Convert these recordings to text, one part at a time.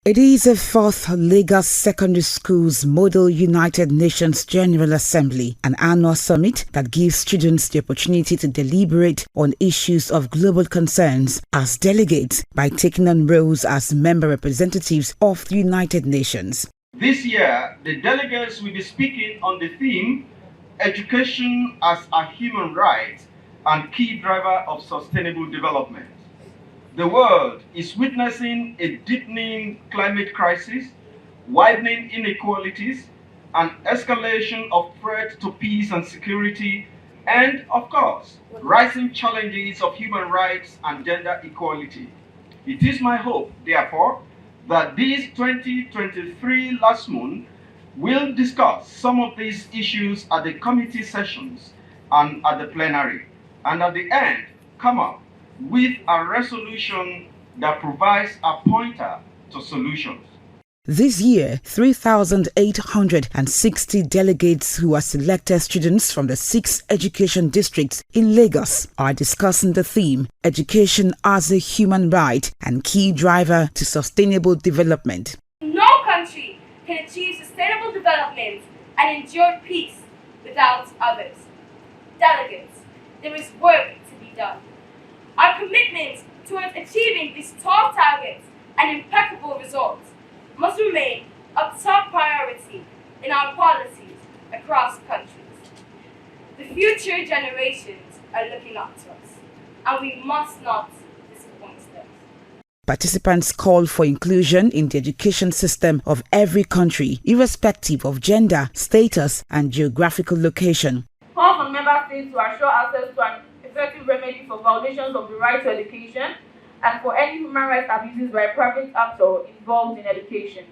It is the fourth Lagos Secondary Schools Model United Nations General Assembly, an annual summit that gives students the opportunity to deliberate on issues of global concerns as delegates by taking on roles as member representatives of the United Nations. This year, the delegates will be speaking on the theme, Education as a Human Right and Key Driver of Sustainable Development. The world is witnessing a deepening climate crisis, widening inequalities, an escalation of threat to peace and security, and, of course, rising challenges of human rights and gender equality. It is my hope, therefore, that this 2023 Lassmun will discuss some of these issues at the committee sessions and at the plenary, and at the end, come up with a resolution that provides a pointer to solutions. This year, 3,860 delegates who are selected students from the 6 education districts in Lagos are discussing the theme, Education as a Human Right and Key Driver to Sustainable Development. No country can achieve sustainable development and endure peace without others. Delegates, there is work to be done. Our commitment towards achieving these tall targets and impeccable results must remain a top priority in our policies across countries. The future generations are looking up to us, and we must not disappoint them. Participants call for inclusion in the education system of every country, irrespective of gender, status, and geographical location. Calls on member states to assure access to an effective remedy for violations of the right to education and for any human rights abuses by a private actor involved in education.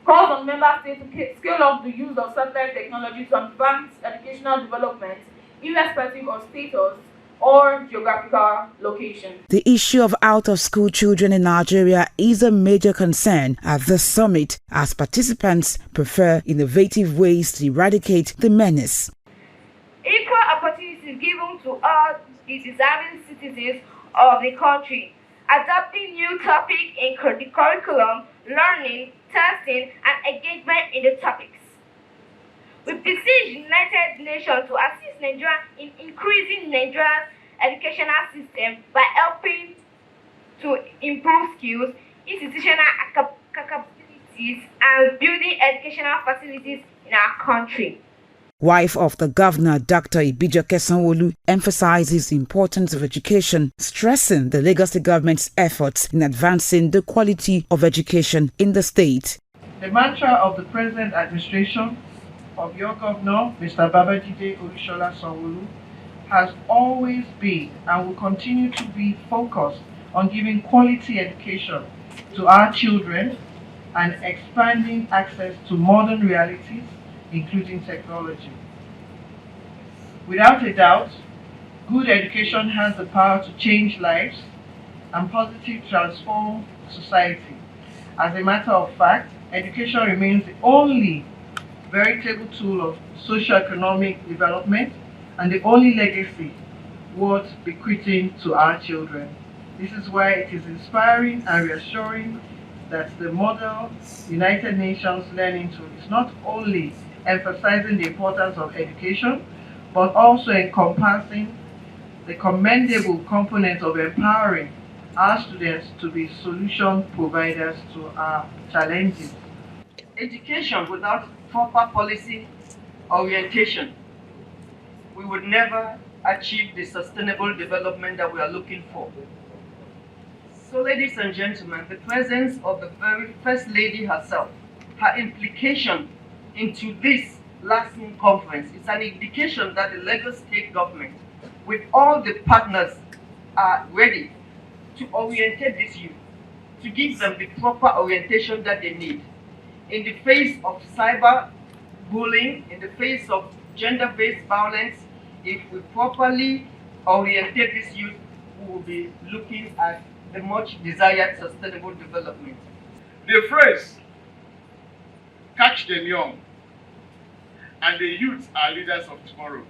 Calls on member states to scale up the use of satellite technology to advance educational development, irrespective of status or geographical location. The issue of out-of-school children in Nigeria is a major concern at the summit as participants prefer innovative ways to eradicate the menace. Equal opportunities given to all the deserving citizens of the country, adopting new topics in the curriculum, learning, testing, and engagement in the topics. We beseech the United Nations to assist Nigeria in increasing Nigeria's educational system by helping to improve skills, institutional capabilities, and building educational facilities in our country. Wife of the governor, Dr. Ibijoke Sanwo-Olu, emphasizes the importance of education, stressing the Lagos State government's efforts in advancing the quality of education in the state. The mantra of the present administration of your governor, Mr. Babajide Olusola Sanwo-Olu, has always been and will continue to be focused on giving quality education to our children and expanding access to modern realities, including technology. Without a doubt, good education has the power to change lives and positively transform society. As a matter of fact, education remains the only veritable tool of socio-economic development and the only legacy worth bequeathing to our children. This is why it is inspiring and reassuring that the Model United Nations Learning Tool is not only emphasizing the importance of education, but also encompassing the commendable component of empowering our students to be solution providers to our challenges. Education without proper policy orientation, we would never achieve the sustainable development that we are looking for. So, ladies and gentlemen, the presence of the very First Lady herself, her implication into this Lassmun conference is an indication that the Lagos State government, with all the partners, are ready to orientate this youth, to give them the proper orientation that they need. In the face of cyber bullying, in the face of gender-based violence, if we properly orientate this youth, we will be looking at the much desired sustainable development. The phrase, catch them young, and the youth are leaders of tomorrow,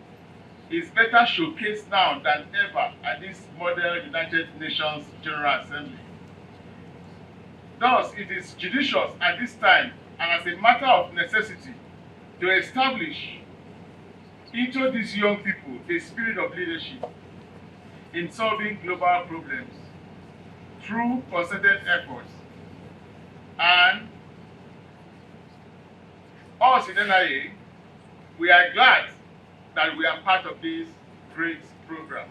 is better showcased now than ever at this Model United Nations General Assembly. Thus, it is judicious at this time and as a matter of necessity to establish into these young people a spirit of leadership in solving global problems through concerted efforts. And us in NIA, we are glad that we are part of this great program.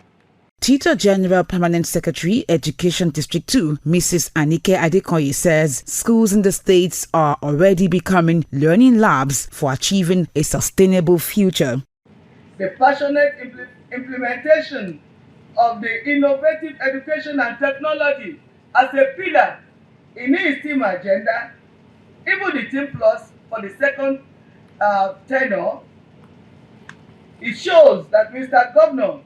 Teacher General Permanent Secretary, Education District 2, Mrs. Anike Adekoye says schools in the states are already becoming learning labs for achieving a sustainable future. The passionate implementation of the innovative education and technology as a pillar in his team agenda, even the team plus for the second tenure, it shows that Mr. Governor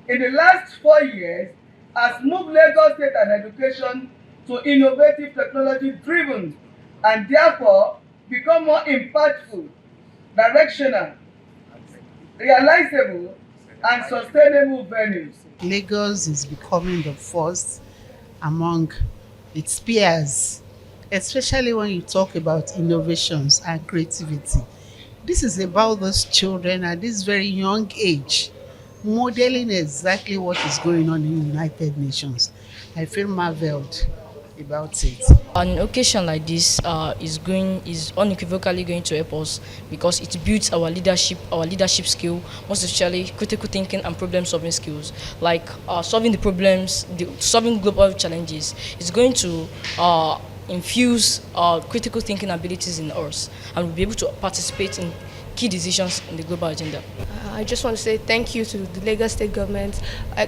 in the last 4 years has moved Lagos State and education to innovative technology driven and therefore become more impactful, directional, realizable and sustainable venues. Lagos is becoming the first among its peers, especially when you talk about innovations and creativity. This is about those children at this very young age, modeling exactly what is going on in the United Nations. I feel marveled about it. An occasion like this is unequivocally going to help us because it builds our leadership skill, most especially critical thinking and problem solving skills, like solving the problems, solving global challenges. It's going to infuse critical thinking abilities in us, and we'll be able to participate in key decisions in the global agenda. I just want to say thank you to the Lagos State Government,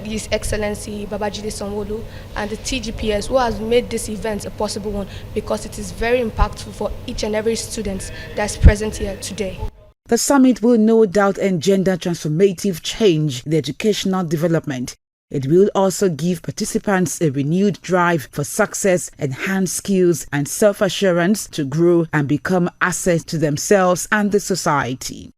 His Excellency Babajide Sanwo-Olu, and the TGPS who has made this event a possible one, because it is very impactful for each and every student that's present here today. The summit will no doubt engender transformative change in educational development. It will also give participants a renewed drive for success, enhanced skills and self-assurance to grow and become assets to themselves and the society.